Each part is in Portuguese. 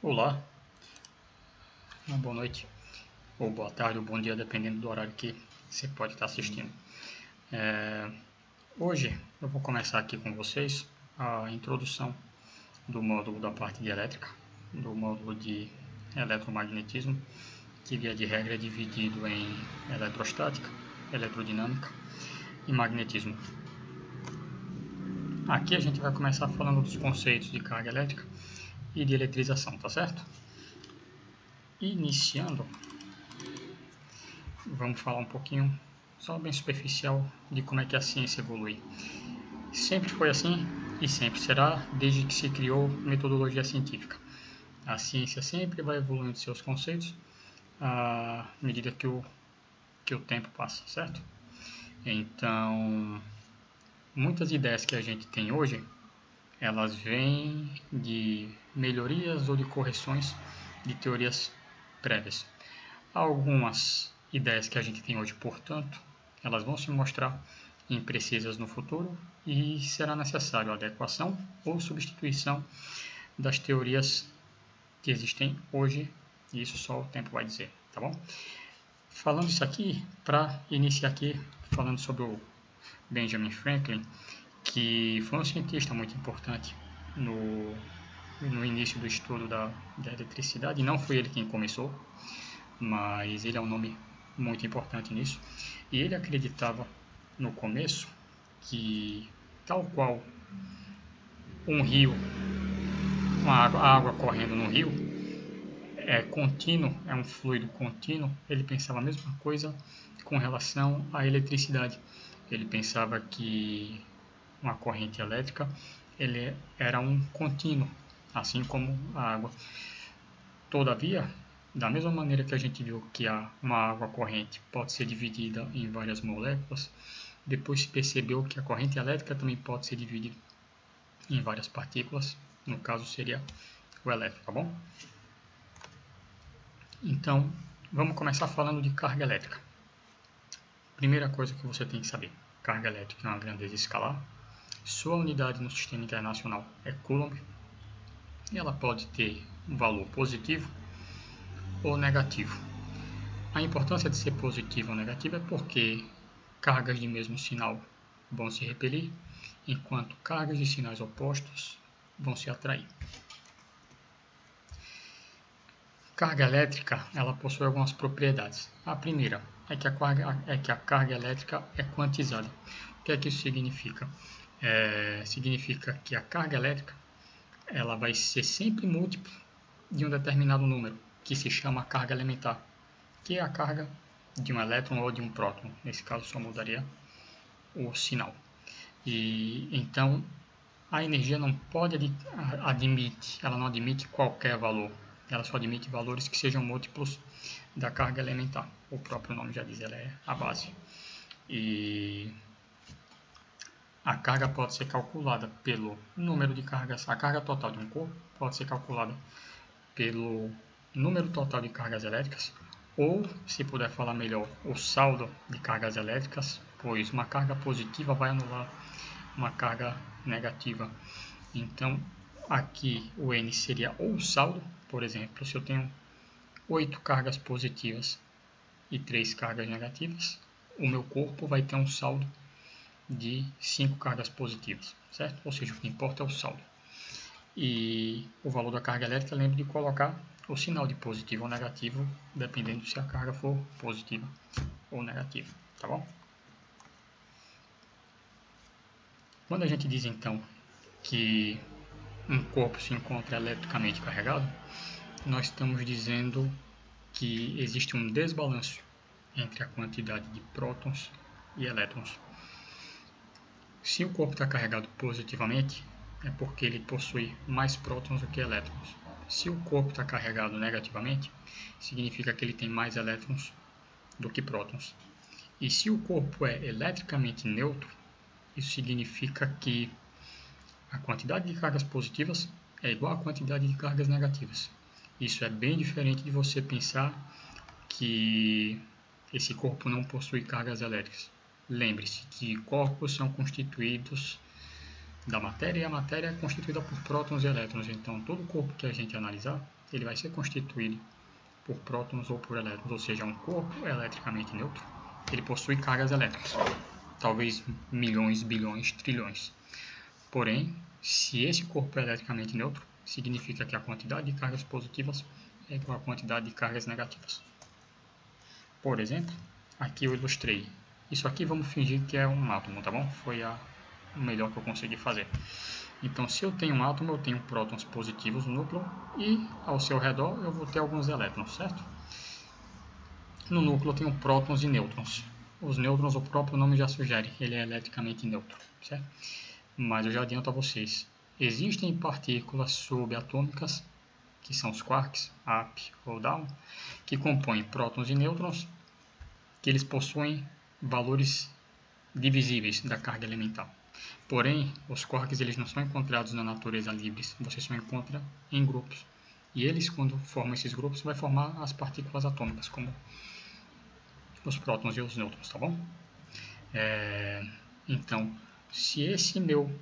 Olá, uma boa noite, ou boa tarde, ou bom dia, dependendo do horário que você pode estar assistindo. Hoje eu vou começar aqui com vocês a introdução do módulo da parte de elétrica, do módulo de eletromagnetismo, que via de regra é dividido em eletrostática, eletrodinâmica e magnetismo. Aqui a gente vai começar falando dos conceitos de carga elétrica e de eletrização, tá certo? Iniciando, vamos falar um pouquinho, só bem superficial, de como é que a ciência evolui. Sempre foi assim e sempre será, desde que se criou metodologia científica. A ciência sempre vai evoluindo seus conceitos à medida que o tempo passa, certo? Então, muitas ideias que a gente tem hoje, elas vêm de melhorias ou de correções de teorias prévias. Algumas ideias que a gente tem hoje, portanto, elas vão se mostrar imprecisas no futuro e será necessário a adequação ou substituição das teorias que existem hoje, e isso só o tempo vai dizer, tá bom? Falando isso aqui, para iniciar aqui, falando sobre o Benjamin Franklin, que foi um cientista muito importante no início do estudo da eletricidade, não foi ele quem começou, mas ele é um nome muito importante nisso, e ele acreditava no começo que, tal qual um rio, a água correndo no rio, é contínuo, é um fluido contínuo, ele pensava a mesma coisa com relação à eletricidade. Ele pensava que uma corrente elétrica ele era um contínuo, assim como a água. Todavia, da mesma maneira que a gente viu que uma água corrente pode ser dividida em várias moléculas, depois se percebeu que a corrente elétrica também pode ser dividida em várias partículas, no caso seria o elétron, tá bom? Então, vamos começar falando de carga elétrica. Primeira coisa que você tem que saber, carga elétrica é uma grandeza escalar, sua unidade no sistema internacional é Coulomb, e ela pode ter um valor positivo ou negativo. A importância de ser positivo ou negativo é porque cargas de mesmo sinal vão se repelir, enquanto cargas de sinais opostos vão se atrair. Carga elétrica ela possui algumas propriedades. A primeira é que a carga elétrica é quantizada. O que é que isso significa? Significa que a carga elétrica ela vai ser sempre múltiplo de um determinado número, que se chama carga elementar, que é a carga de um elétron ou de um próton. Nesse caso só mudaria o sinal. E então a energia não pode ela não admite qualquer valor. Ela só admite valores que sejam múltiplos da carga elementar. O próprio nome já diz, ela é a base. E a carga pode ser calculada pelo número de cargas. A carga total de um corpo pode ser calculada pelo número total de cargas elétricas, ou, se puder falar melhor, o saldo de cargas elétricas, pois uma carga positiva vai anular uma carga negativa. Então, aqui o N seria ou o saldo, por exemplo, se eu tenho 8 cargas positivas e 3 cargas negativas, o meu corpo vai ter um saldo de 5 cargas positivas, certo? Ou seja, o que importa é o saldo. E o valor da carga elétrica, lembre de colocar o sinal de positivo ou negativo, dependendo se a carga for positiva ou negativa, tá bom? Quando a gente diz então que um corpo se encontra eletricamente carregado, nós estamos dizendo que existe um desbalanço entre a quantidade de prótons e elétrons. Se o corpo está carregado positivamente, é porque ele possui mais prótons do que elétrons. Se o corpo está carregado negativamente, significa que ele tem mais elétrons do que prótons. E se o corpo é eletricamente neutro, isso significa que a quantidade de cargas positivas é igual à quantidade de cargas negativas. Isso é bem diferente de você pensar que esse corpo não possui cargas elétricas. Lembre-se que corpos são constituídos da matéria, e a matéria é constituída por prótons e elétrons. Então, todo corpo que a gente analisar, ele vai ser constituído por prótons ou por elétrons, ou seja, um corpo eletricamente neutro, ele possui cargas elétricas, talvez milhões, bilhões, trilhões. Porém, se esse corpo é eletricamente neutro, significa que a quantidade de cargas positivas é igual à quantidade de cargas negativas. Por exemplo, aqui eu ilustrei. Isso aqui vamos fingir que é um átomo, tá bom? Foi o melhor que eu consegui fazer. Então, se eu tenho um átomo, eu tenho prótons positivos no núcleo e ao seu redor eu vou ter alguns elétrons, certo? No núcleo eu tenho prótons e nêutrons. Os nêutrons, o próprio nome já sugere, ele é eletricamente neutro, certo? Mas eu já adianto a vocês, existem partículas subatômicas, que são os quarks, up ou down, que compõem prótons e nêutrons, que eles possuem valores divisíveis da carga elementar. Porém, os quarks eles não são encontrados na natureza livres, você só encontra em grupos. E eles, quando formam esses grupos, vai formar as partículas atômicas, como os prótons e os nêutrons, tá bom? Então, se esse meu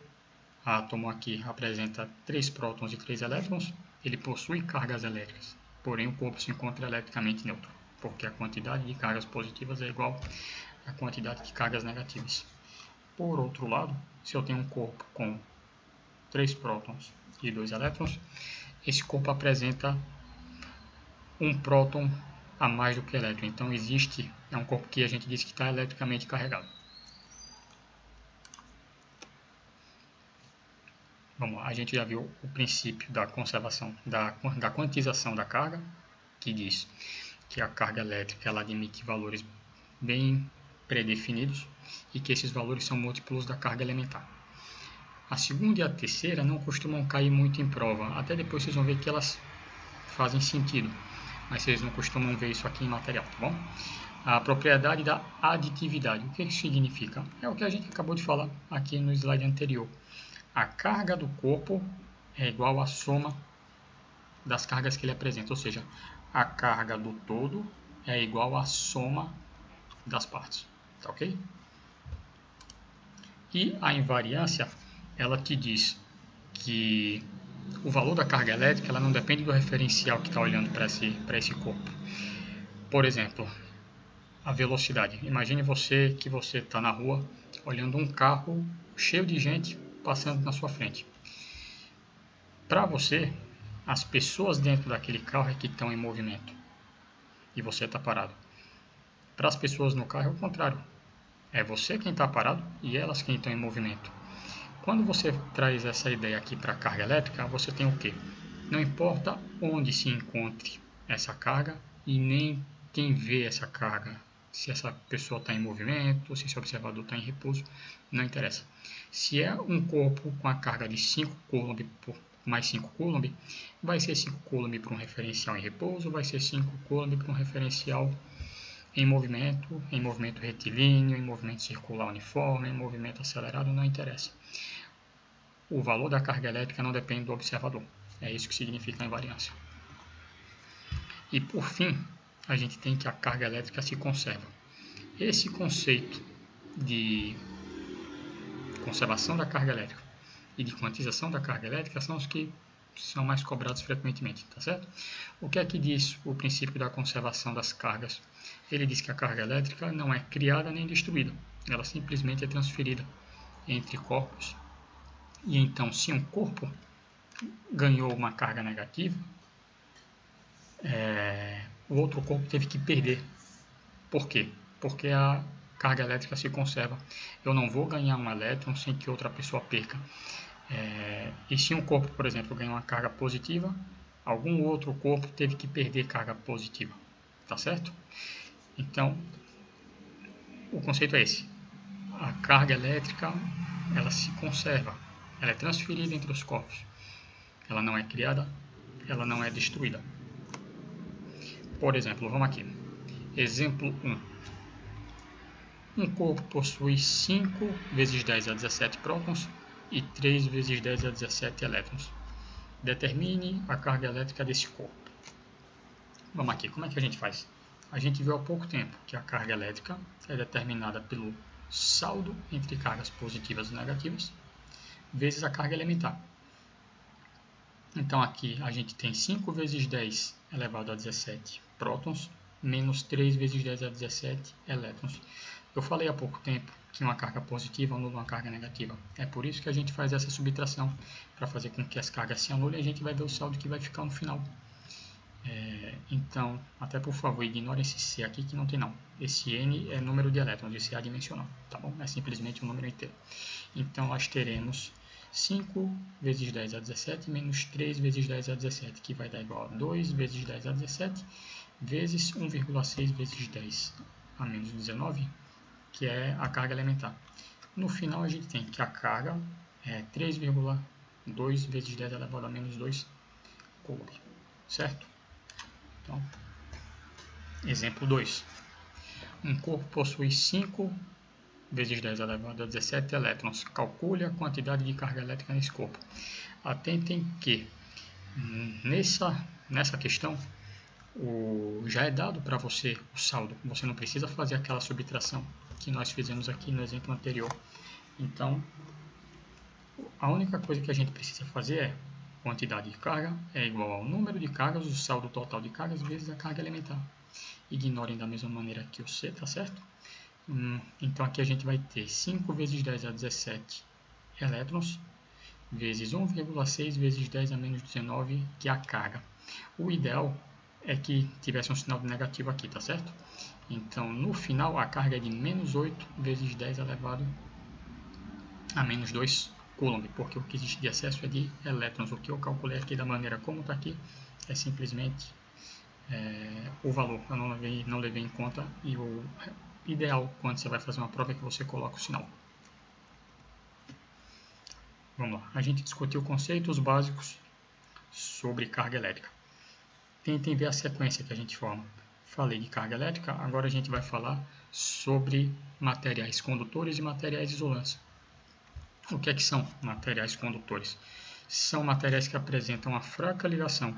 átomo aqui apresenta 3 prótons e 3 elétrons, ele possui cargas elétricas, porém o corpo se encontra eletricamente neutro, porque a quantidade de cargas positivas é igual à quantidade de cargas negativas. Por outro lado, se eu tenho um corpo com 3 prótons e 2 elétrons, esse corpo apresenta um próton a mais do que elétron, então é um corpo que a gente diz que está eletricamente carregado. Vamos lá, a gente já viu o princípio da conservação, da quantização da carga, que diz que a carga elétrica ela admite valores bem predefinidos e que esses valores são múltiplos da carga elementar. A segunda e a terceira não costumam cair muito em prova, até depois vocês vão ver que elas fazem sentido, mas vocês não costumam ver isso aqui em material, tá bom? A propriedade da aditividade, o que isso significa? É o que a gente acabou de falar aqui no slide anterior. A carga do corpo é igual à soma das cargas que ele apresenta, ou seja, a carga do todo é igual à soma das partes, tá ok? E a invariância, ela te diz que o valor da carga elétrica ela não depende do referencial que está olhando para esse corpo. Por exemplo, a velocidade. Imagine que você está na rua olhando um carro cheio de gente passando na sua frente. Para você, as pessoas dentro daquele carro é que estão em movimento e você está parado. Para as pessoas no carro é o contrário. É você quem está parado e elas quem estão em movimento. Quando você traz essa ideia aqui para a carga elétrica, você tem o quê? Não importa onde se encontre essa carga e nem quem vê essa carga. Se essa pessoa está em movimento, se esse observador está em repouso, não interessa. Se é um corpo com a carga de 5 Coulomb por mais 5 Coulomb, vai ser 5 Coulomb para um referencial em repouso, vai ser 5 Coulomb para um referencial em movimento retilíneo, em movimento circular uniforme, em movimento acelerado, não interessa. O valor da carga elétrica não depende do observador. É isso que significa a invariância. E por fim, a gente tem que a carga elétrica se conserva. Esse conceito de conservação da carga elétrica e de quantização da carga elétrica são os que são mais cobrados frequentemente, tá certo? O que é que diz o princípio da conservação das cargas? Ele diz que a carga elétrica não é criada nem destruída, ela simplesmente é transferida entre corpos. E então, se um corpo ganhou uma carga negativa, o outro corpo teve que perder. Por quê? Porque a carga elétrica se conserva. Eu não vou ganhar um elétron sem que outra pessoa perca. E se um corpo, por exemplo, ganhou uma carga positiva, algum outro corpo teve que perder carga positiva. Tá certo? Então, o conceito é esse. A carga elétrica, ela se conserva. Ela é transferida entre os corpos. Ela não é criada, ela não é destruída. Por exemplo, vamos aqui. Exemplo 1. Um corpo possui 5 vezes 10 a 17 prótons e 3 vezes 10 a 17 elétrons. Determine a carga elétrica desse corpo. Vamos aqui, como é que a gente faz? A gente viu há pouco tempo que a carga elétrica é determinada pelo saldo entre cargas positivas e negativas, vezes a carga elementar. Então aqui a gente tem 5 vezes 10 elevado a 17 prótons, menos 3 vezes 10 a 17 elétrons. Eu falei há pouco tempo que uma carga positiva anula uma carga negativa. É por isso que a gente faz essa subtração, para fazer com que as cargas se anulem, e a gente vai ver o saldo que vai ficar no final. Então, até por favor, ignore esse C aqui que não tem não. Esse N é número de elétrons, esse é adimensional, tá bom? É simplesmente um número inteiro. Então, nós teremos 5 vezes 10 a 17 menos 3 vezes 10 a 17, que vai dar igual a 2 vezes 10 a 17, vezes 1,6 vezes 10 a menos 19, que é a carga elementar. No final, a gente tem que a carga é 3,2 vezes 10 elevado a menos 2 coulomb, certo? Então, exemplo 2. Um corpo possui 5 vezes 10 elevado a 17 elétrons. Calcule a quantidade de carga elétrica nesse corpo. Atentem que nessa questão já é dado para você o saldo. Você não precisa fazer aquela subtração que nós fizemos aqui no exemplo anterior. Então, a única coisa que a gente precisa fazer é quantidade de carga é igual ao número de cargas, o saldo total de cargas, vezes a carga elementar. Ignorem da mesma maneira que o C, tá certo? Então aqui a gente vai ter 5 vezes 10 a 17 elétrons, vezes 1,6 vezes 10 a menos 19, que é a carga. O ideal é que tivesse um sinal negativo aqui, tá certo? Então no final a carga é de menos 8 vezes 10 elevado a menos 2 coulomb, porque o que existe de excesso é de elétrons. O que eu calculei aqui da maneira como está aqui é simplesmente o valor. Eu não levei em conta, e o ideal quando você vai fazer uma prova é que você coloque o sinal. Vamos lá, a gente discutiu conceitos básicos sobre carga elétrica. Tentem ver a sequência que a gente forma. Falei de carga elétrica, agora a gente vai falar sobre materiais condutores e materiais isolantes. O que é que são materiais condutores? São materiais que apresentam uma fraca ligação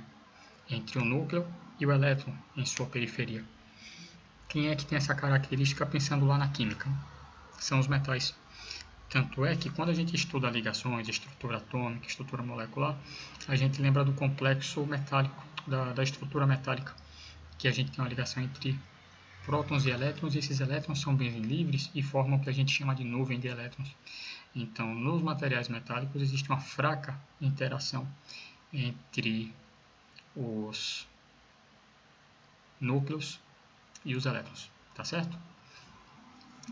entre o núcleo e o elétron em sua periferia. Quem é que tem essa característica pensando lá na química? São os metais. Tanto é que quando a gente estuda ligações, estrutura atômica, estrutura molecular, a gente lembra do complexo metálico, da estrutura metálica, que a gente tem uma ligação entre prótons e elétrons, e esses elétrons são bem livres e formam o que a gente chama de nuvem de elétrons. Então, nos materiais metálicos existe uma fraca interação entre os núcleos e os elétrons, tá certo?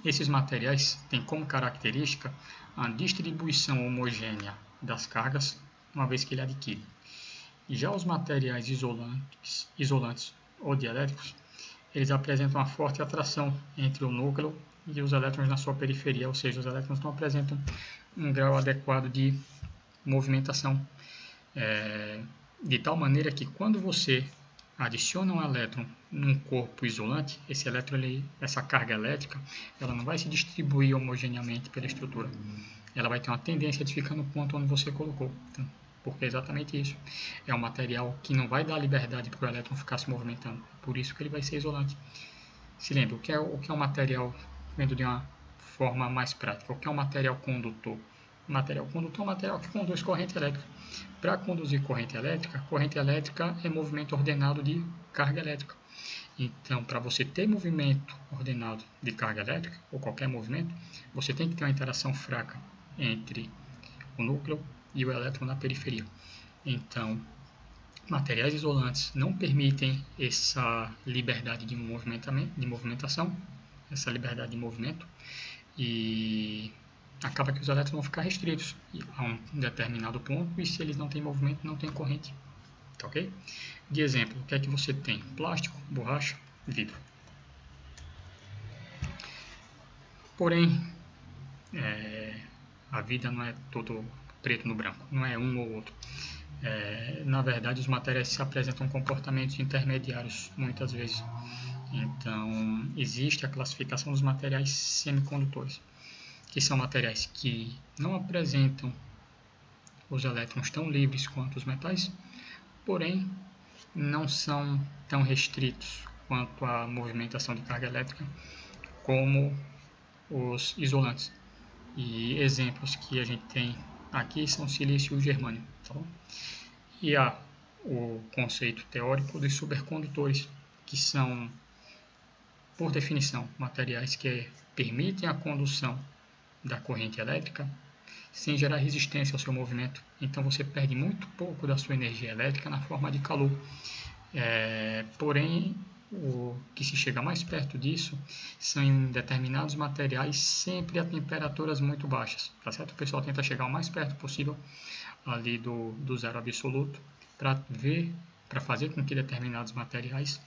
Esses materiais têm como característica a distribuição homogênea das cargas, uma vez que ele adquire. Já os materiais isolantes ou dielétricos, eles apresentam uma forte atração entre o núcleo e os elétrons na sua periferia, ou seja, os elétrons não apresentam um grau adequado de movimentação, de tal maneira que quando você adiciona um elétron num corpo isolante, essa carga elétrica, ela não vai se distribuir homogeneamente pela estrutura. Ela vai ter uma tendência de ficar no ponto onde você colocou. Então, porque é exatamente isso. É um material que não vai dar liberdade para o elétron ficar se movimentando. Por isso que ele vai ser isolante. Se lembra, o que é um material, vendo de uma forma mais prática, o que é um material condutor? O material condutor é um material que conduz corrente elétrica. Para conduzir corrente elétrica é movimento ordenado de carga elétrica. Então, para você ter movimento ordenado de carga elétrica, ou qualquer movimento, você tem que ter uma interação fraca entre o núcleo e o elétron na periferia. Então, materiais isolantes não permitem essa liberdade de movimentação, essa liberdade de movimento, e acaba que os elétrons vão ficar restritos a um determinado ponto, e se eles não têm movimento, não tem corrente. Tá ok? De exemplo, o que é que você tem? Plástico, borracha, vidro. Porém, a vida não é todo preto no branco, não é um ou outro. Na verdade, os materiais se apresentam comportamentos intermediários muitas vezes. Então, existe a classificação dos materiais semicondutores, que são materiais que não apresentam os elétrons tão livres quanto os metais, porém não são tão restritos quanto à movimentação de carga elétrica como os isolantes. E exemplos que a gente tem Aqui são silício e germânio. Tá bom? E há o conceito teórico dos supercondutores, que são, por definição, materiais que permitem a condução da corrente elétrica sem gerar resistência ao seu movimento. Então você perde muito pouco da sua energia elétrica na forma de calor. Porém, o que se chega mais perto disso são em determinados materiais sempre a temperaturas muito baixas. Tá certo? O pessoal tenta chegar o mais perto possível ali do zero absoluto para fazer com que determinados materiais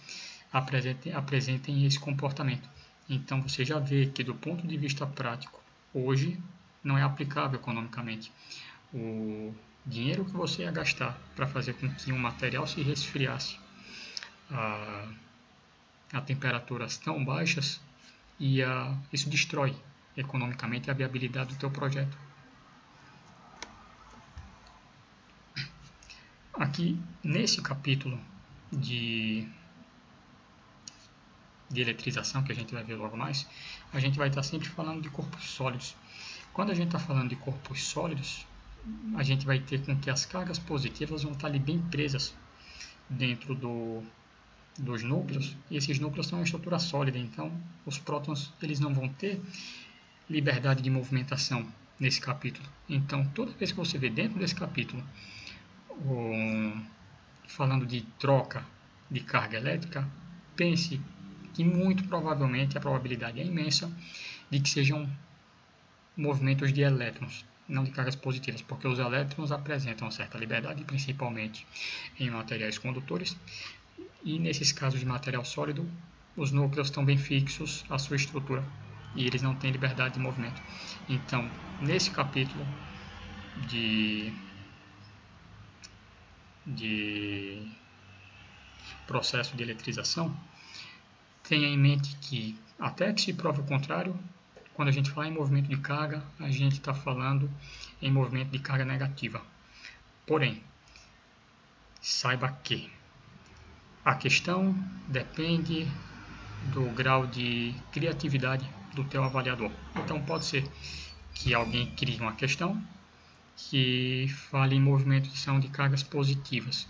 apresentem esse comportamento. Então você já vê que do ponto de vista prático, hoje não é aplicável economicamente. O dinheiro que você ia gastar para fazer com que um material se resfriasse a temperaturas tão baixas, isso destrói economicamente a viabilidade do teu projeto. Aqui, nesse capítulo de eletrização, que a gente vai ver logo mais, a gente vai estar sempre falando de corpos sólidos. Quando a gente está falando de corpos sólidos, a gente vai ter com que as cargas positivas vão estar ali bem presas dentro dos núcleos, e esses núcleos são uma estrutura sólida, então os prótons eles não vão ter liberdade de movimentação nesse capítulo. Então, toda vez que você vê dentro desse capítulo falando de troca de carga elétrica, pense que muito provavelmente a probabilidade é imensa de que sejam movimentos de elétrons, não de cargas positivas, porque os elétrons apresentam certa liberdade, principalmente em materiais condutores, e nesses casos de material sólido, os núcleos estão bem fixos à sua estrutura e eles não têm liberdade de movimento. Então, nesse capítulo de processo de eletrização, tenha em mente que, até que se prove o contrário, quando a gente fala em movimento de carga, a gente está falando em movimento de carga negativa. Porém, saiba que a questão depende do grau de criatividade do teu avaliador. Então pode ser que alguém crie uma questão que fale em movimentação de cargas positivas.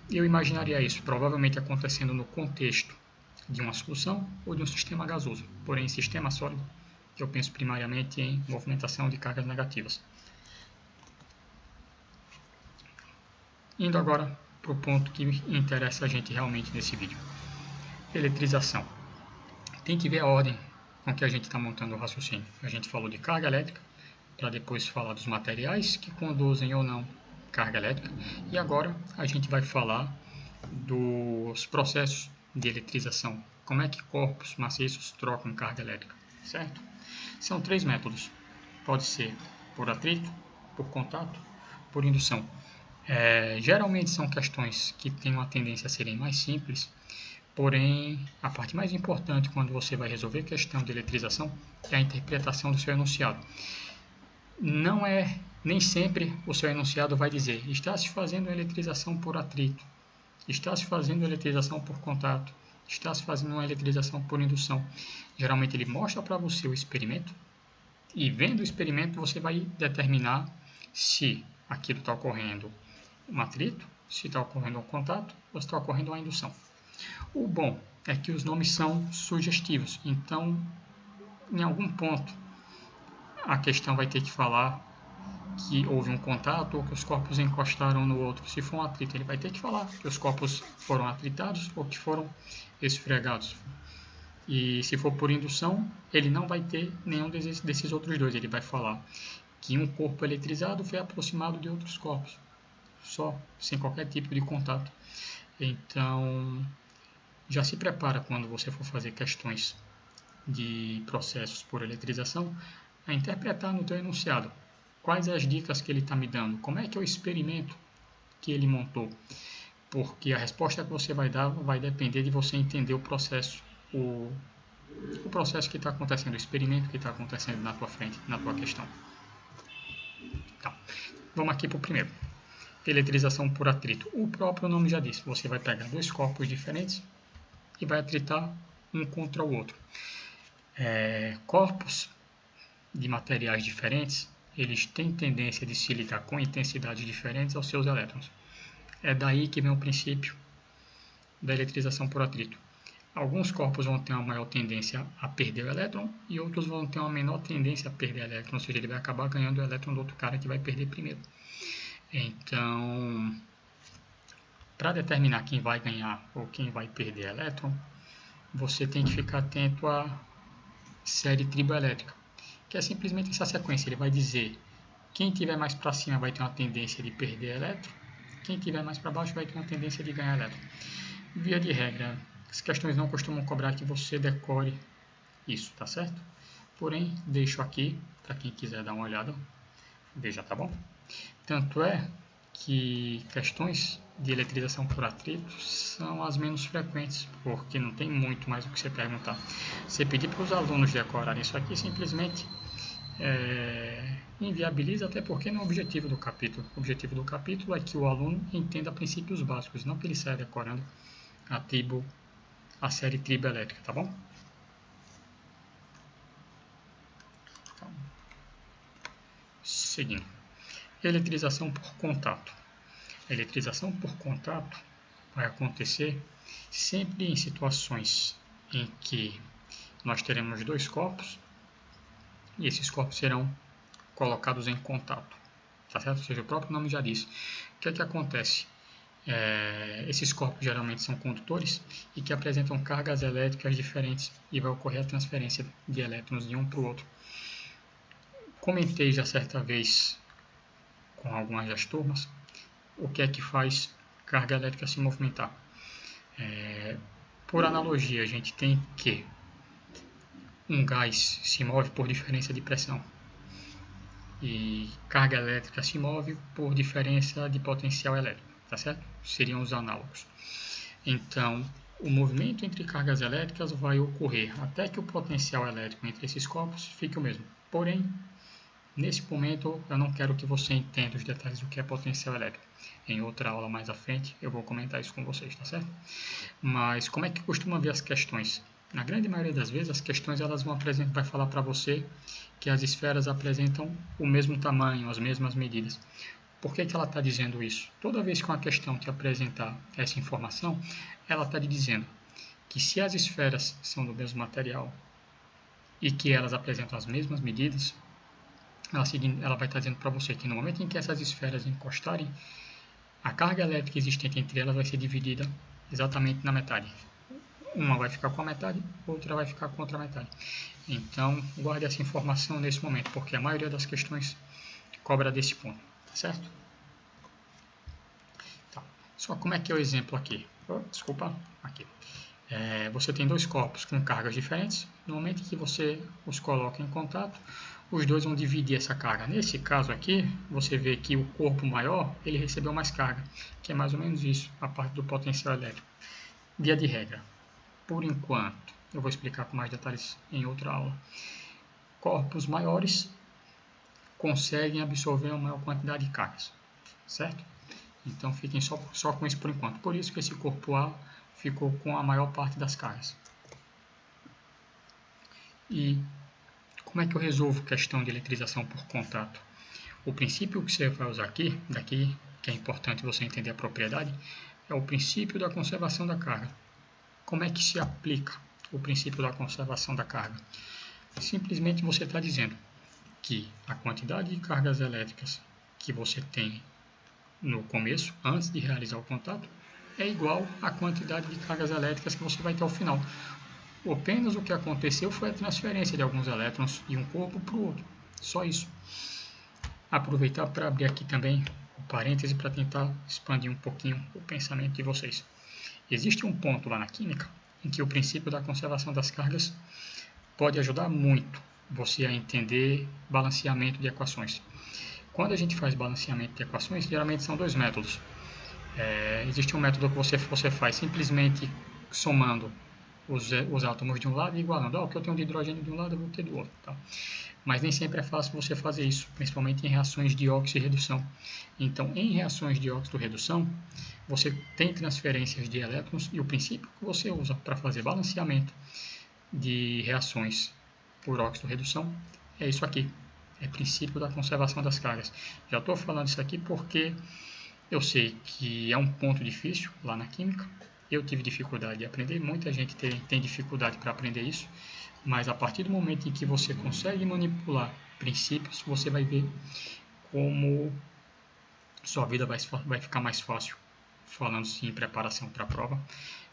Eu imaginaria isso provavelmente acontecendo no contexto de uma solução ou de um sistema gasoso. Porém, em sistema sólido, eu penso primariamente em movimentação de cargas negativas. Indo agora para o ponto que interessa a gente realmente nesse vídeo. Eletrização. Tem que ver a ordem com que a gente está montando o raciocínio. A gente falou de carga elétrica, para depois falar dos materiais que conduzem ou não carga elétrica. E agora a gente vai falar dos processos de eletrização. Como é que corpos maciços trocam carga elétrica, certo? São 3 métodos. Pode ser por atrito, por contato, por indução. Geralmente são questões que têm uma tendência a serem mais simples, porém a parte mais importante quando você vai resolver questão de eletrização é a interpretação do seu enunciado. Nem sempre o seu enunciado vai dizer está se fazendo eletrização por atrito, está se fazendo eletrização por contato, está se fazendo uma eletrização por indução. Geralmente ele mostra para você o experimento e vendo o experimento você vai determinar se aquilo está ocorrendo um atrito, se está ocorrendo um contato ou se está ocorrendo uma indução. O bom é que os nomes são sugestivos, então em algum ponto a questão vai ter que falar que houve um contato ou que os corpos encostaram no outro. Se for um atrito, ele vai ter que falar que os corpos foram atritados ou que foram esfregados. E se for por indução, ele não vai ter nenhum desses outros dois. Ele vai falar que um corpo eletrizado foi aproximado de outros corpos, só, sem qualquer tipo de contato. Então, já se prepara quando você for fazer questões de processos por eletrização, a interpretar no teu enunciado quais as dicas que ele está me dando, como é que é o experimento que ele montou, porque a resposta que você vai dar vai depender de você entender o processo, o processo que está acontecendo, o experimento que está acontecendo na tua frente, na tua questão. Tá. Vamos aqui para o primeiro. Eletrização por atrito. O próprio nome já diz, você vai pegar 2 corpos diferentes e vai atritar um contra o outro. Corpos de materiais diferentes, eles têm tendência de se ligar com intensidades diferentes aos seus elétrons. É daí que vem o princípio da eletrização por atrito. Alguns corpos vão ter uma maior tendência a perder o elétron e outros vão ter uma menor tendência a perder o elétron, ou seja, ele vai acabar ganhando o elétron do outro cara que vai perder primeiro. Então, para determinar quem vai ganhar ou quem vai perder elétron, você tem que ficar atento à série triboelétrica, que é simplesmente essa sequência. Ele vai dizer quem tiver mais para cima vai ter uma tendência de perder elétron, quem tiver mais para baixo vai ter uma tendência de ganhar elétron. Via de regra, as questões não costumam cobrar que você decore isso, tá certo? Porém, deixo aqui para quem quiser dar uma olhada, veja, tá bom? Tanto é que questões de eletrização por atrito são as menos frequentes, porque não tem muito mais o que você perguntar. Você pedir para os alunos decorarem isso aqui simplesmente inviabiliza, até porque não é o objetivo do capítulo. O objetivo do capítulo é que o aluno entenda princípios básicos, não que ele saia decorando a série triboelétrica, tá bom? Então, seguindo. Eletrização por contato. A eletrização por contato vai acontecer sempre em situações em que nós teremos dois corpos e esses corpos serão colocados em contato, tá certo? Ou seja, o próprio nome já diz. O que é que acontece? Esses corpos geralmente são condutores e que apresentam cargas elétricas diferentes e vai ocorrer a transferência de elétrons de um para o outro. Comentei já certa vez com algumas das turmas o que é que faz carga elétrica se movimentar. Por analogia, a gente tem que um gás se move por diferença de pressão e carga elétrica se move por diferença de potencial elétrico, tá certo? Seriam os análogos. Então, o movimento entre cargas elétricas vai ocorrer até que o potencial elétrico entre esses corpos fique o mesmo. Porém, nesse momento, eu não quero que você entenda os detalhes do que é potencial elétrico. Em outra aula mais à frente, eu vou comentar isso com vocês, tá certo? Mas como é que costuma ver as questões? Na grande maioria das vezes, as questões elas vai falar para você que as esferas apresentam o mesmo tamanho, as mesmas medidas. Por que ela está dizendo isso? Toda vez que uma questão te apresentar essa informação, ela está te dizendo que se as esferas são do mesmo material e que elas apresentam as mesmas medidas, ela vai estar dizendo para você que no momento em que essas esferas encostarem, a carga elétrica existente entre elas vai ser dividida exatamente na metade. Uma vai ficar com a metade, outra vai ficar com a outra metade. Então, guarde essa informação nesse momento, porque a maioria das questões cobra desse ponto, tá certo? Tá. Só como é que é o exemplo aqui? Desculpa, aqui. Você tem dois corpos com cargas diferentes. No momento em que você os coloca em contato, os dois vão dividir essa carga. Nesse caso aqui, você vê que o corpo maior, ele recebeu mais carga, que é mais ou menos isso, a parte do potencial elétrico. Via de regra, por enquanto, eu vou explicar com mais detalhes em outra aula. Corpos maiores conseguem absorver uma maior quantidade de cargas, certo? Então fiquem só com isso por enquanto. Por isso que esse corpo A ficou com a maior parte das cargas. E como é que eu resolvo questão de eletrização por contato? O princípio que você vai usar daqui, que é importante você entender a propriedade, é o princípio da conservação da carga. Como é que se aplica o princípio da conservação da carga? Simplesmente você está dizendo que a quantidade de cargas elétricas que você tem no começo, antes de realizar o contato, é igual à quantidade de cargas elétricas que você vai ter ao final. Apenas o que aconteceu foi a transferência de alguns elétrons de um corpo para o outro. Só isso. Aproveitar para abrir aqui também o parêntese para tentar expandir um pouquinho o pensamento de vocês. Existe um ponto lá na química em que o princípio da conservação das cargas pode ajudar muito você a entender balanceamento de equações. Quando a gente faz balanceamento de equações, geralmente são dois métodos. Existe um método que você faz simplesmente somando os átomos de um lado e igualando. O que eu tenho de hidrogênio de um lado eu vou ter do outro. Tá? Mas nem sempre é fácil você fazer isso, principalmente em reações de óxido e redução. Então, em reações de óxido e redução, você tem transferências de elétrons e o princípio que você usa para fazer balanceamento de reações por óxido e redução é isso aqui. É princípio da conservação das cargas. Já estou falando isso aqui porque eu sei que é um ponto difícil lá na química. Eu tive dificuldade de aprender, muita gente tem dificuldade para aprender isso, mas a partir do momento em que você consegue manipular princípios, você vai ver como sua vida vai ficar mais fácil, falando-se em preparação para a prova,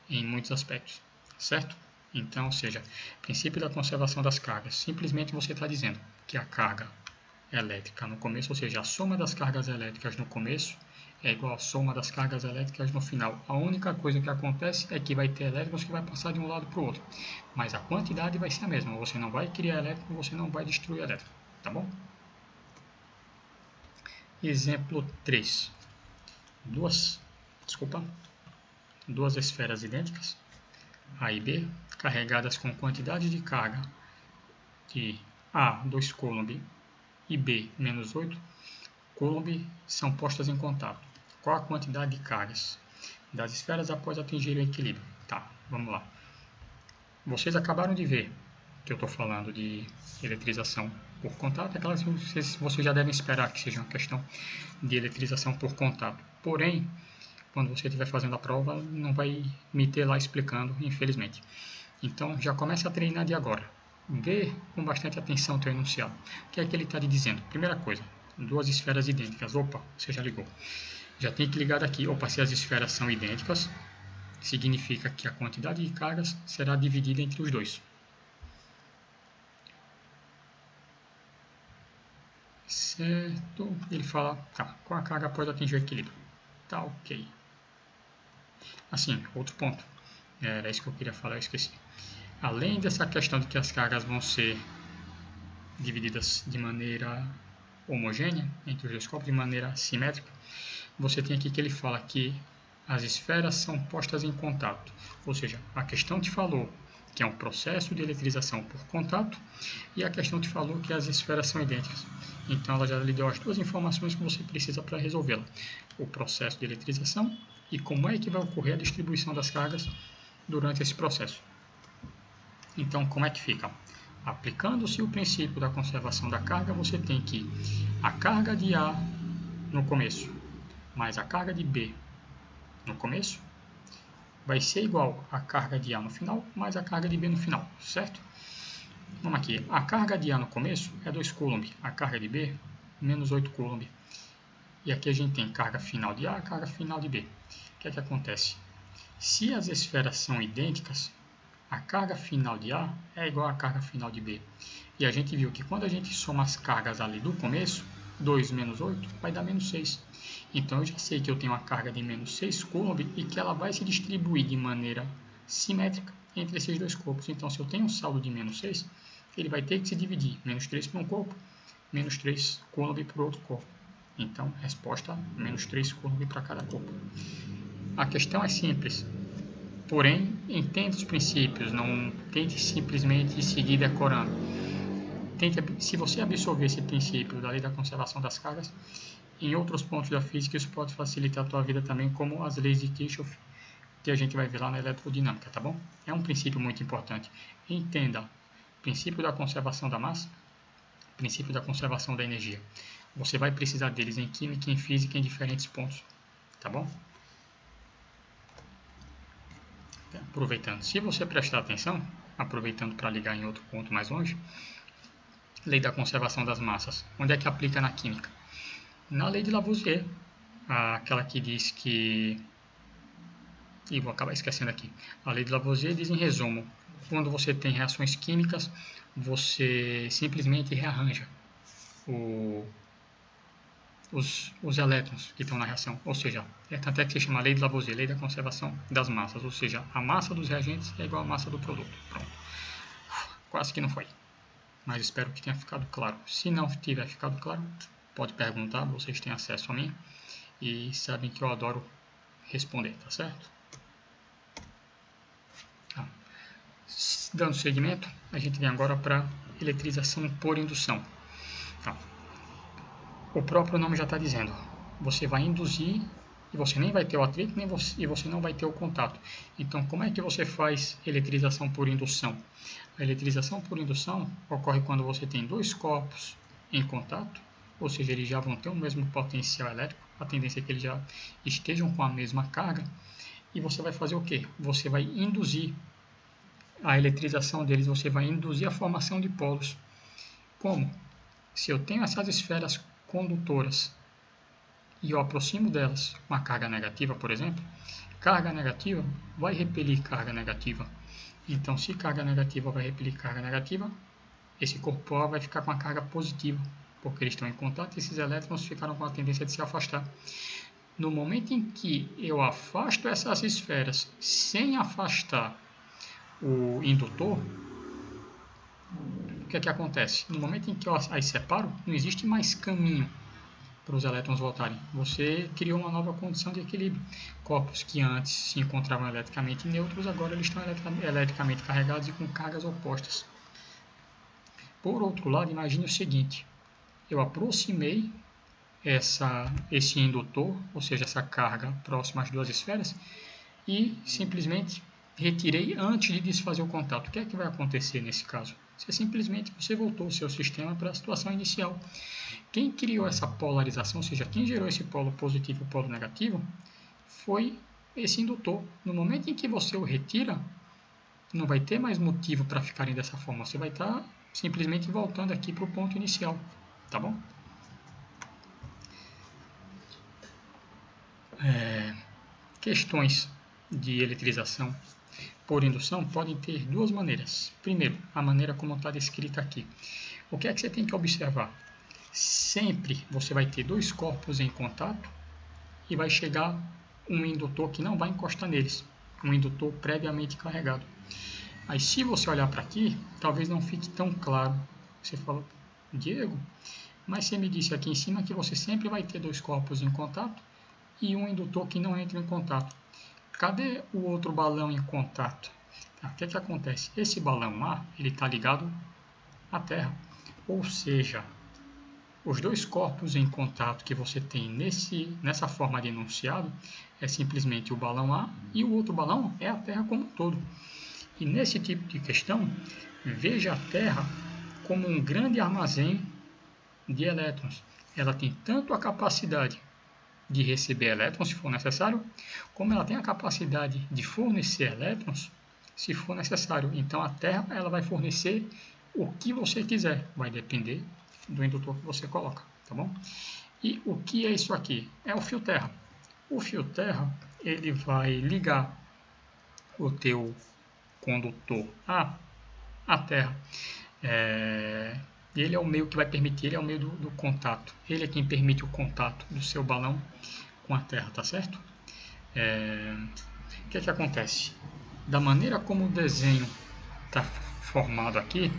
em muitos aspectos, certo? Então, ou seja, princípio da conservação das cargas, simplesmente você está dizendo que a carga elétrica no começo, ou seja, a soma das cargas elétricas no começo é igual à soma das cargas elétricas no final. A única coisa que acontece é que vai ter elétrons que vai passar de um lado para o outro, mas a quantidade vai ser a mesma. Você não vai criar elétron, você não vai destruir elétron, tá bom? Exemplo 3. Duas esferas idênticas, A e B, carregadas com quantidade de carga de A, 2 Coulomb, e B, menos 8 Coulomb, são postas em contato. Qual a quantidade de cargas das esferas após atingir o equilíbrio? Tá, vamos lá. Vocês acabaram de ver que eu estou falando de eletrização por contato, aquelas que vocês já devem esperar que seja uma questão de eletrização por contato. Porém, quando você estiver fazendo a prova, não vai me ter lá explicando, infelizmente. Então, já começa a treinar de agora. Vê com bastante atenção o teu enunciado. O que é que ele está lhe dizendo? Primeira coisa, duas esferas idênticas. Opa, você já ligou. Já tem que ligar aqui. Opa, se as esferas são idênticas, significa que a quantidade de cargas será dividida entre os dois. Certo? Ele fala, tá, qual a carga pode atingir o equilíbrio? Tá, ok. Assim, outro ponto. Era isso que eu queria falar, eu esqueci. Além dessa questão de que as cargas vão ser divididas de maneira homogênea entre os dois corpos, de maneira simétrica, você tem aqui que ele fala que as esferas são postas em contato. Ou seja, a questão te falou que é um processo de eletrização por contato e a questão te falou que as esferas são idênticas. Então ela já lhe deu as duas informações que você precisa para resolvê-la. O processo de eletrização e como é que vai ocorrer a distribuição das cargas durante esse processo. Então, como é que fica? Aplicando-se o princípio da conservação da carga, você tem que a carga de A no começo mais a carga de B no começo vai ser igual à carga de A no final mais a carga de B no final, certo? Vamos aqui, a carga de A no começo é 2 Coulomb, a carga de B, menos 8 Coulomb. E aqui a gente tem carga final de A, carga final de B. O que é que acontece? Se as esferas são idênticas, a carga final de A é igual à carga final de B. E a gente viu que quando a gente soma as cargas ali do começo, 2 menos 8 vai dar menos 6. Então eu já sei que eu tenho uma carga de menos 6 Coulomb e que ela vai se distribuir de maneira simétrica entre esses dois corpos. Então se eu tenho um saldo de menos 6, ele vai ter que se dividir menos 3 para um corpo, menos 3 Coulomb para o outro corpo. Então, resposta, menos 3 Coulomb para cada corpo. A questão é simples, porém, entenda os princípios, não tente simplesmente seguir decorando. Se você absorver esse princípio da lei da conservação das cargas, em outros pontos da física isso pode facilitar a tua vida também, como as leis de Kirchhoff, que a gente vai ver lá na eletrodinâmica, tá bom? É um princípio muito importante. Entenda, princípio da conservação da massa, princípio da conservação da energia. Você vai precisar deles em química e em física em diferentes pontos, tá bom? Aproveitando, se você prestar atenção, aproveitando para ligar em outro ponto mais longe, lei da conservação das massas, onde é que aplica na química? Na lei de Lavoisier, aquela que diz que... E vou acabar esquecendo aqui. A lei de Lavoisier diz em resumo, quando você tem reações químicas, você simplesmente rearranja os elétrons que estão na reação, ou seja, tanto é que se chama lei de Lavoisier, lei da conservação das massas, ou seja, a massa dos reagentes é igual à massa do produto. Pronto. Quase que não foi, mas espero que tenha ficado claro. Se não tiver ficado claro, pode perguntar, vocês têm acesso a mim e sabem que eu adoro responder, tá certo? Dando seguimento, a gente vem agora para eletrização por indução. Tá. O próprio nome já está dizendo, você vai induzir e você nem vai ter o atrito e você não vai ter o contato. Então, como é que você faz eletrização por indução? A eletrização por indução ocorre quando você tem dois corpos em contato, ou seja, eles já vão ter o mesmo potencial elétrico, a tendência é que eles já estejam com a mesma carga, e você vai fazer o quê? Você vai induzir a eletrização deles, você vai induzir a formação de polos. Como? Se eu tenho essas esferas condutoras e eu aproximo delas com a carga negativa, por exemplo, carga negativa vai repelir carga negativa. Então, se carga negativa vai repelir carga negativa, esse corpo polar vai ficar com a carga positiva, porque eles estão em contato e esses elétrons ficaram com a tendência de se afastar. No momento em que eu afasto essas esferas sem afastar o indutor, o que é que acontece? No momento em que eu as separo, não existe mais caminho para os elétrons voltarem. Você criou uma nova condição de equilíbrio. Corpos que antes se encontravam eletricamente neutros, agora eles estão eletricamente carregados e com cargas opostas. Por outro lado, imagine o seguinte: eu aproximei esse indutor, ou seja, essa carga próxima às duas esferas, e simplesmente retirei antes de desfazer o contato. O que é que vai acontecer nesse caso? Você voltou o seu sistema para a situação inicial. Quem criou essa polarização, ou seja, quem gerou esse polo positivo e o polo negativo, foi esse indutor. No momento em que você o retira, não vai ter mais motivo para ficarem dessa forma. Você vai estar simplesmente voltando aqui para o ponto inicial, tá bom? Questões de eletrização por indução podem ter duas maneiras. Primeiro, a maneira como está descrita aqui. O que é que você tem que observar? Sempre você vai ter dois corpos em contato e vai chegar um indutor que não vai encostar neles, um indutor previamente carregado. Aí, se você olhar para aqui, talvez não fique tão claro. Você fala, Diego, mas você me disse aqui em cima que você sempre vai ter dois corpos em contato e um indutor que não entra em contato. Cadê o outro balão em contato? O que é que acontece? Esse balão A, ele está ligado à Terra. Ou seja, os dois corpos em contato que você tem nessa forma de enunciado é simplesmente o balão A e o outro balão é a Terra como um todo. E nesse tipo de questão, veja a Terra como um grande armazém de elétrons. Ela tem tanto a capacidade de receber elétrons, se for necessário, como ela tem a capacidade de fornecer elétrons, se for necessário. Então, a Terra ela vai fornecer o que você quiser, vai depender do indutor que você coloca, tá bom? E o que é isso aqui? É o fio terra. O fio terra, ele vai ligar o teu condutor à Terra. Ele é o meio que vai permitir, ele é o meio do contato. Ele é quem permite o contato do seu balão com a Terra, tá certo? O que é que acontece? Da maneira como o desenho está formado aqui,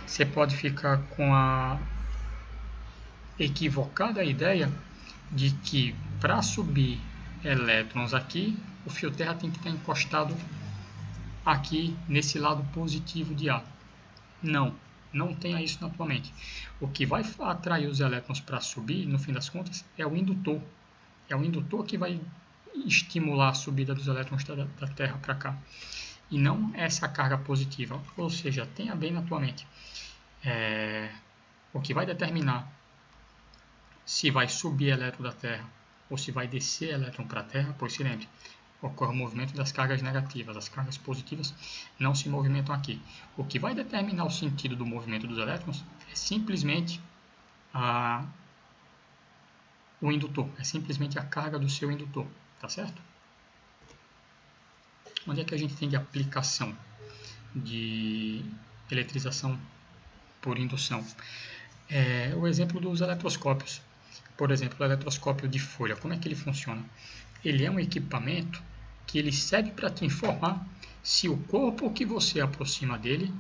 você pode ficar com a equivocada ideia de que para subir elétrons aqui, o fio terra tem que estar encostado aqui nesse lado positivo de A. Não tenha isso na tua mente. O que vai atrair os elétrons para subir, no fim das contas, é o indutor. É o indutor que vai estimular a subida dos elétrons da Terra para cá. E não essa carga positiva. Ou seja, tenha bem na tua mente. O que vai determinar se vai subir elétron da Terra ou se vai descer elétron para a Terra, pois se lembre, ocorre o movimento das cargas negativas. As cargas positivas não se movimentam aqui. O que vai determinar o sentido do movimento dos elétrons é simplesmente o indutor, é simplesmente a carga do seu indutor, tá certo? Onde é que a gente tem de aplicação de eletrização por indução? O exemplo dos eletroscópios. Por exemplo, o eletroscópio de folha, como é que ele funciona? Ele é um equipamento que ele serve para te informar se o corpo que você aproxima dele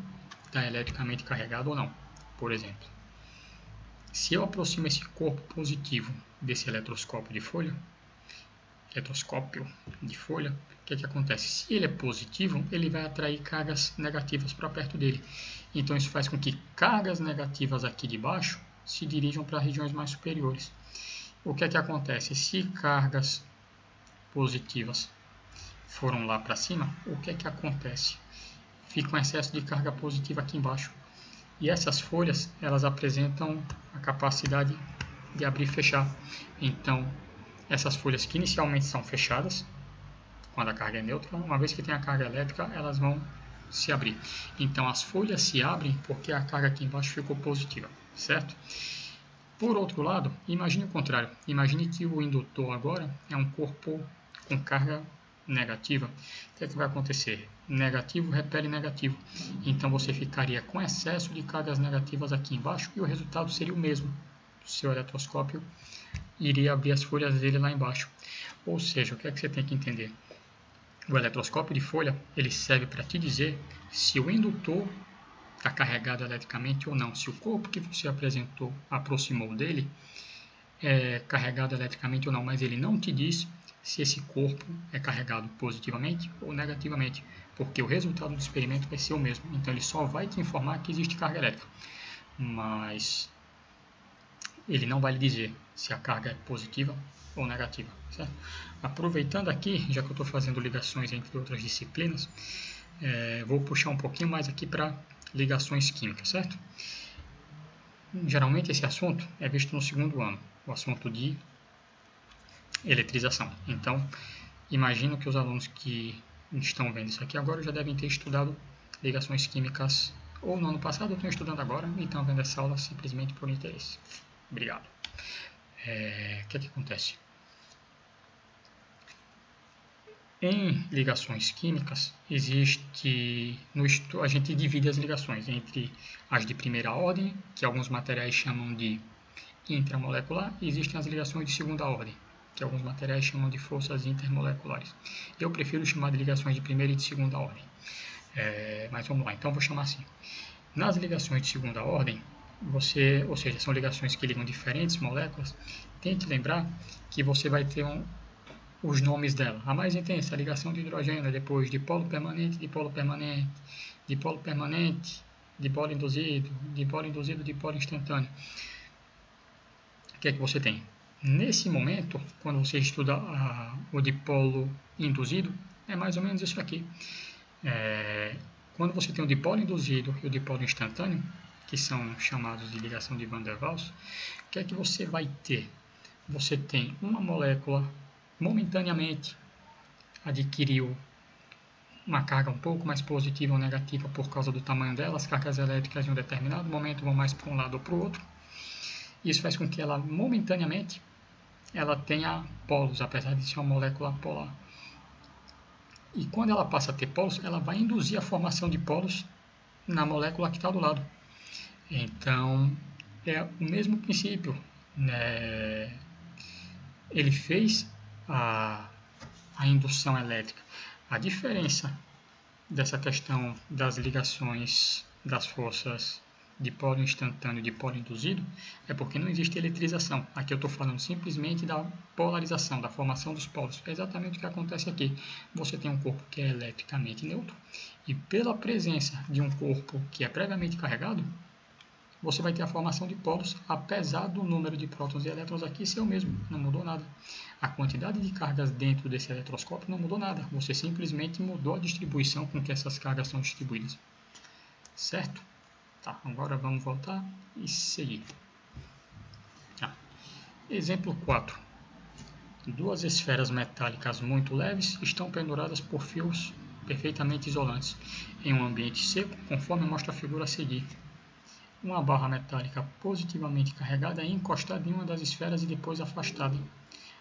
está eletricamente carregado ou não. Por exemplo, se eu aproximo esse corpo positivo desse eletroscópio de folha, o que acontece? Se ele é positivo, ele vai atrair cargas negativas para perto dele. Então isso faz com que cargas negativas aqui de baixo se dirijam para regiões mais superiores. O que acontece? Se cargas positivas foram lá para cima, o que acontece? Fica um excesso de carga positiva aqui embaixo. E essas folhas, elas apresentam a capacidade de abrir e fechar. Então, essas folhas que inicialmente são fechadas, quando a carga é neutra, uma vez que tem a carga elétrica, elas vão se abrir. Então, as folhas se abrem porque a carga aqui embaixo ficou positiva, certo? Por outro lado, imagine o contrário. Imagine que o indutor agora é um corpo com carga negativa. O que é que vai acontecer? Negativo repele negativo. Então você ficaria com excesso de cargas negativas aqui embaixo e o resultado seria o mesmo. O seu eletroscópio iria abrir as folhas dele lá embaixo. Ou seja, o que é que você tem que entender? O eletroscópio de folha ele serve para te dizer se o indutor está carregado eletricamente ou não. Se o corpo que você aproximou dele é carregado eletricamente ou não, mas ele não te diz se esse corpo é carregado positivamente ou negativamente, porque o resultado do experimento vai ser o mesmo. Então ele só vai te informar que existe carga elétrica, mas ele não vai lhe dizer se a carga é positiva ou negativa, certo? Aproveitando aqui, já que eu estou fazendo ligações entre outras disciplinas, vou puxar um pouquinho mais aqui para ligações químicas, certo? Geralmente esse assunto é visto no segundo ano, o assunto de eletrização. Então, imagino que os alunos que estão vendo isso aqui agora já devem ter estudado ligações químicas ou no ano passado ou estão estudando agora e estão vendo essa aula simplesmente por interesse. Obrigado. O que acontece? Em ligações químicas, a gente divide as ligações entre as de primeira ordem, que alguns materiais chamam de intramolecular, e existem as ligações de segunda ordem, que alguns materiais chamam de forças intermoleculares. Eu prefiro chamar de ligações de primeira e de segunda ordem. Mas vamos lá, então vou chamar assim. Nas ligações de segunda ordem, ou seja, são ligações que ligam diferentes moléculas, tente lembrar que você vai ter os nomes dela. A mais intensa, a ligação de hidrogênio, depois dipolo permanente, dipolo permanente, dipolo permanente, dipolo induzido, dipolo instantâneo. O que é que você tem? Nesse momento, quando você estuda o dipolo induzido, é mais ou menos isso aqui. Quando você tem o dipolo induzido e o dipolo instantâneo, que são chamados de ligação de Van der Waals, o que é que você vai ter? Você tem uma molécula momentaneamente adquiriu uma carga um pouco mais positiva ou negativa por causa do tamanho dela. As cargas elétricas em um determinado momento vão mais para um lado ou para o outro. Isso faz com que ela momentaneamente ela tenha polos, apesar de ser uma molécula polar. E quando ela passa a ter polos, ela vai induzir a formação de polos na molécula que está do lado. Então, é o mesmo princípio, né? Ele fez a indução elétrica. A diferença dessa questão das ligações das forças de polo instantâneo e de polo induzido é porque não existe eletrização. Aqui eu estou falando simplesmente da polarização, da formação dos polos. É exatamente o que acontece aqui. Você tem um corpo que é eletricamente neutro e pela presença de um corpo que é previamente carregado, você vai ter a formação de polos, apesar do número de prótons e elétrons aqui ser o mesmo, não mudou nada. A quantidade de cargas dentro desse eletroscópio não mudou nada, você simplesmente mudou a distribuição com que essas cargas são distribuídas. Certo? Tá, agora vamos voltar e seguir. Exemplo 4. Duas esferas metálicas muito leves estão penduradas por fios perfeitamente isolantes em um ambiente seco, conforme mostra a figura a seguir. Uma barra metálica positivamente carregada é encostada em uma das esferas e depois afastada.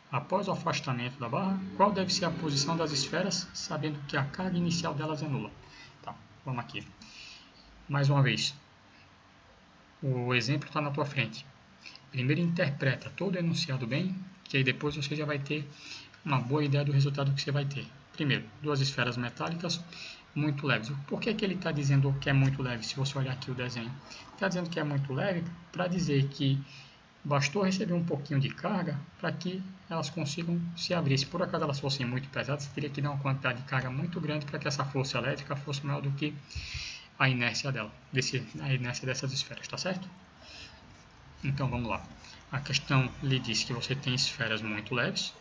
Após o afastamento da barra, qual deve ser a posição das esferas, sabendo que a carga inicial delas é nula? Tá, vamos aqui. Mais uma vez, o exemplo está na tua frente. Primeiro interpreta todo o enunciado bem, que aí depois você já vai ter uma boa ideia do resultado que você vai ter. Primeiro, duas esferas metálicas muito leves. Por que ele está dizendo que é muito leve, se você olhar aqui o desenho? Está dizendo que é muito leve para dizer que bastou receber um pouquinho de carga para que elas consigam se abrir. Se por acaso elas fossem muito pesadas, você teria que dar uma quantidade de carga muito grande para que essa força elétrica fosse maior do que a inércia dessas esferas, tá certo? Então vamos lá. A questão lhe diz que você tem esferas muito leves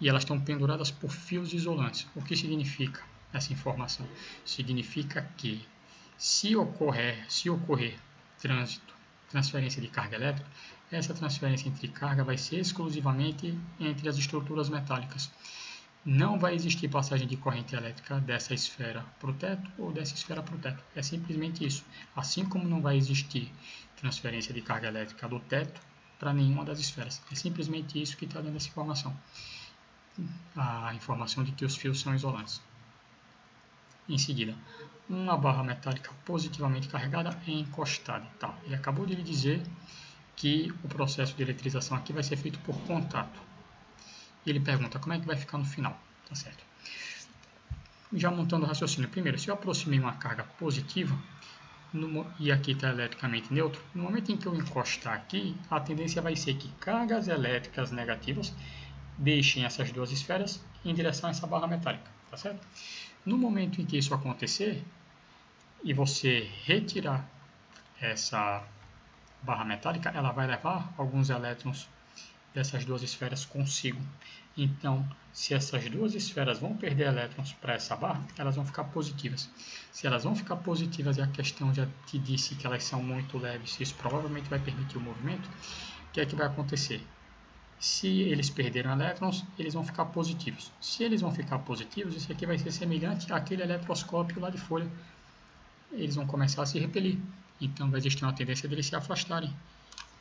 e elas estão penduradas por fios isolantes. O que significa essa informação? Significa que Se ocorrer transferência de carga elétrica, essa transferência entre carga vai ser exclusivamente entre as estruturas metálicas. Não vai existir passagem de corrente elétrica dessa esfera para o teto ou dessa esfera para o teto. É simplesmente isso. Assim como não vai existir transferência de carga elétrica do teto para nenhuma das esferas. É simplesmente isso que está dando essa informação. A informação de que os fios são isolantes. Em seguida, uma barra metálica positivamente carregada é encostada. Tá, ele acabou de lhe dizer que o processo de eletrização aqui vai ser feito por contato. E ele pergunta como é que vai ficar no final. Tá certo? Já montando o raciocínio. Primeiro, se eu aproximei uma carga positiva, e aqui está eletricamente neutro, no momento em que eu encostar aqui, a tendência vai ser que cargas elétricas negativas deixem essas duas esferas em direção a essa barra metálica. Tá certo? No momento em que isso acontecer, e você retirar essa barra metálica, ela vai levar alguns elétrons dessas duas esferas consigo. Então, se essas duas esferas vão perder elétrons para essa barra, elas vão ficar positivas. Se elas vão ficar positivas e a questão já te disse que elas são muito leves, isso provavelmente vai permitir o movimento, o que é que vai acontecer? Se eles perderam elétrons, eles vão ficar positivos. Se eles vão ficar positivos, isso aqui vai ser semelhante àquele eletroscópio lá de folha. Eles vão começar a se repelir. Então, vai existir uma tendência deles se afastarem.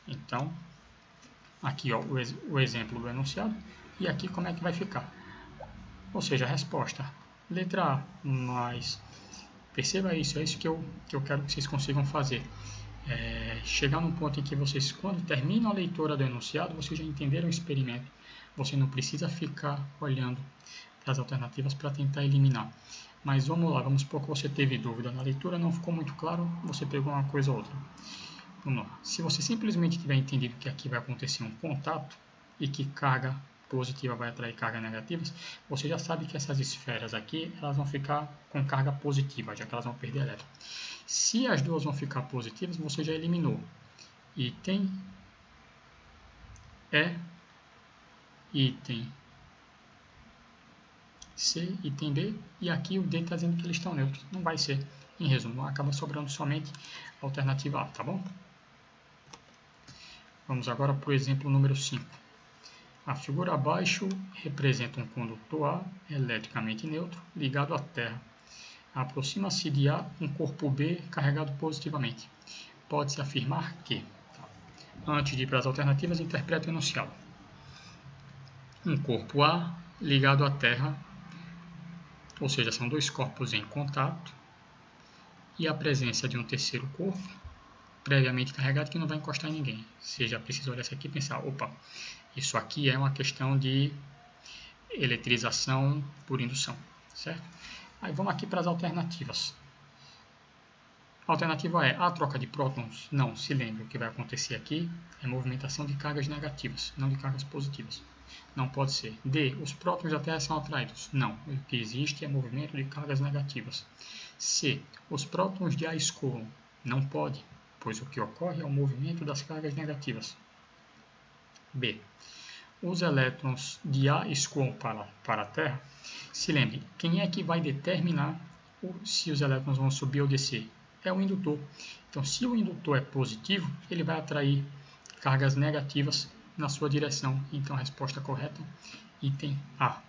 Então, aqui ó, o exemplo do enunciado. E aqui como é que vai ficar. Ou seja, a resposta. Letra A, mas perceba isso, é isso que eu quero que vocês consigam fazer. Chegar num ponto em que vocês, quando terminam a leitura do enunciado, vocês já entenderam o experimento. Você não precisa ficar olhando para as alternativas para tentar eliminar. Mas vamos lá, vamos supor que você teve dúvida na leitura, não ficou muito claro, você pegou uma coisa ou outra. Vamos lá. Se você simplesmente tiver entendido que aqui vai acontecer um contato e que carga positiva vai atrair cargas negativas, você já sabe que essas esferas aqui elas vão ficar com carga positiva, já que elas vão perder elétron. Se as duas vão ficar positivas, você já eliminou item E, item C, item B, e aqui o D está dizendo que eles estão neutros. Não vai ser. Em resumo, acaba sobrando somente a alternativa A, tá bom? Vamos agora para o exemplo número 5. A figura abaixo representa um condutor A eletricamente neutro ligado à Terra. Aproxima-se de A um corpo B carregado positivamente. Pode-se afirmar que, antes de ir para as alternativas, interprete o enunciado. Um corpo A ligado à Terra, ou seja, são dois corpos em contato, e a presença de um terceiro corpo previamente carregado que não vai encostar em ninguém. Você já precisa olhar isso aqui e pensar, opa, isso aqui é uma questão de eletrização por indução, certo? Aí vamos aqui para as alternativas. A alternativa é a troca de prótons? Não, se lembre, o que vai acontecer aqui é movimentação de cargas negativas, não de cargas positivas. Não pode ser. D, os prótons da Terra são atraídos? Não, o que existe é movimento de cargas negativas. C, os prótons de A escoam? Não pode, pois o que ocorre é o movimento das cargas negativas. B, os elétrons de A escoam para a Terra? Se lembre, quem é que vai determinar se os elétrons vão subir ou descer? É o indutor. Então, se o indutor é positivo, ele vai atrair cargas negativas na sua direção. Então, a resposta correta, item A.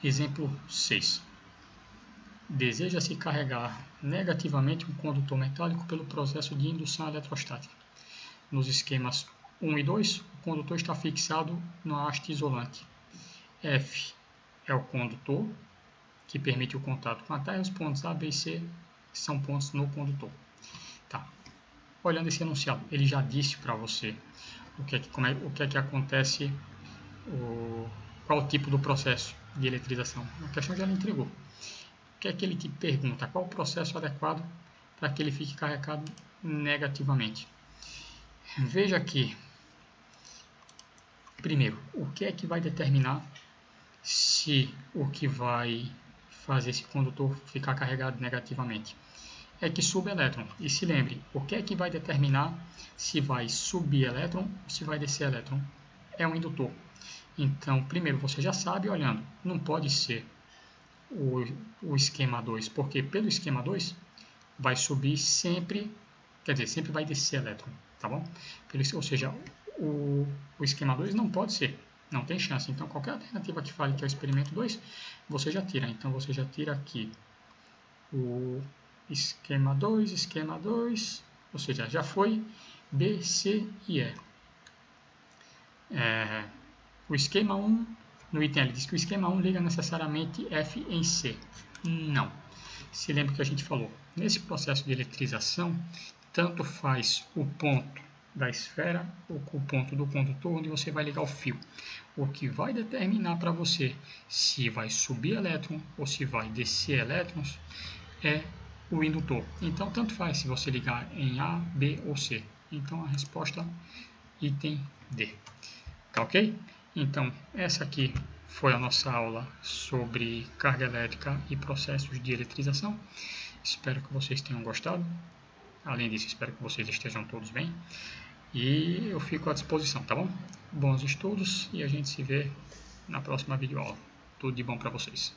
Exemplo 6. Deseja-se carregar negativamente um condutor metálico pelo processo de indução eletrostática. Nos esquemas 1 e 2, o condutor está fixado na haste isolante. F é o condutor, que permite o contato com a Terra, e os pontos A, B e C são pontos no condutor. Tá. Olhando esse enunciado, ele já disse para você o que é que acontece, qual o tipo do processo de eletrização. A questão já lhe entregou. O que é que ele te pergunta? Qual o processo adequado para que ele fique carregado negativamente? Veja aqui, primeiro, o que é que vai determinar se o que vai fazer esse condutor ficar carregado negativamente? É que suba elétron. E se lembre, o que é que vai determinar se vai subir elétron ou se vai descer elétron? É um indutor. Então, primeiro, você já sabe, olhando, não pode ser o esquema 2, porque pelo esquema 2 vai subir sempre, quer dizer, sempre vai descer elétron, tá bom? Ou seja, o esquema 2 não pode ser, não tem chance. Então, qualquer alternativa que fale que é o experimento 2, você já tira. Então, você já tira aqui o esquema 2, ou seja, já foi B, C e E. O esquema 1, no item ele diz que o esquema 1 liga necessariamente F em C. Não. Se lembra que a gente falou, nesse processo de eletrização, tanto faz o ponto da esfera ou o ponto do condutor onde você vai ligar o fio. O que vai determinar para você se vai subir elétron ou se vai descer elétrons é o indutor. Então, tanto faz se você ligar em A, B ou C. Então, a resposta item D. Tá ok? Então, essa aqui foi a nossa aula sobre carga elétrica e processos de eletrização. Espero que vocês tenham gostado. Além disso, espero que vocês estejam todos bem. E eu fico à disposição, tá bom? Bons estudos e a gente se vê na próxima videoaula. Tudo de bom para vocês.